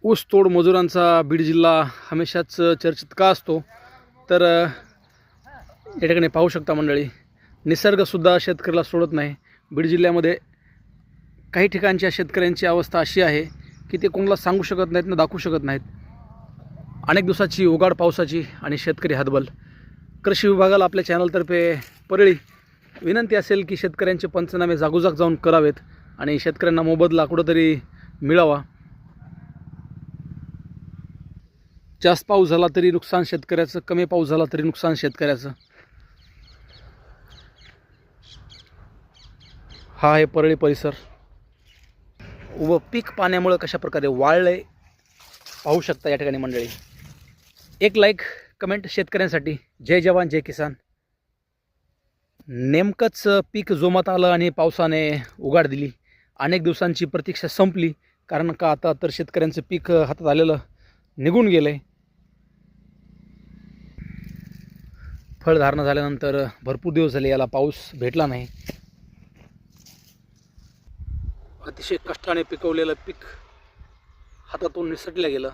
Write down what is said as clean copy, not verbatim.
ऊस तोड मजुरांचा बीड जिल्हा हमेशाच चर्चेत का असतो तर या ठिकाणी पाहू शकता मंडळी, निसर्गसुद्धा शेतकऱ्याला सोडत नाही. बीड जिल्ह्यामध्ये काही ठिकाणच्या शेतकऱ्यांची अवस्था अशी आहे की ते कोणाला सांगू शकत नाहीत ना दाखवू शकत नाहीत. अनेक दिवसाची उघाड पावसाची आणि शेतकरी हतबल. कृषी विभागाला आपल्या चॅनलतर्फे परळी विनंती असेल की शेतकऱ्यांचे पंचनामे जागोजाग जाऊन करावेत आणि शेतकऱ्यांना मोबदला कुठंतरी मिळावा. जास्त पाऊस झाला तरी नुकसान शेतकऱ्याचं, कमी पाऊस झाला तरी नुकसान शेतकऱ्याचं. हा आहे परळी परिसर. व पीक पाण्यामुळे कशा प्रकारे वाळले पाहू शकता या ठिकाणी मंडळी. एक लाईक कमेंट शेतकऱ्यांसाठी. जय जवान जय किसान. नेमकंच पीक जोमात आलं आणि पावसाने उघाड दिली. अनेक दिवसांची प्रतीक्षा संपली, कारण का आता तर शेतकऱ्यांचं पीक हातात आलेलं निघून गेलं आहे. फळधारणा झाल्यानंतर भरपूर दिवस झाले याला पाऊस भेटला नाही. अतिशय कष्टाने पिकवलेलं पीक हातातून निसटलं गेलं.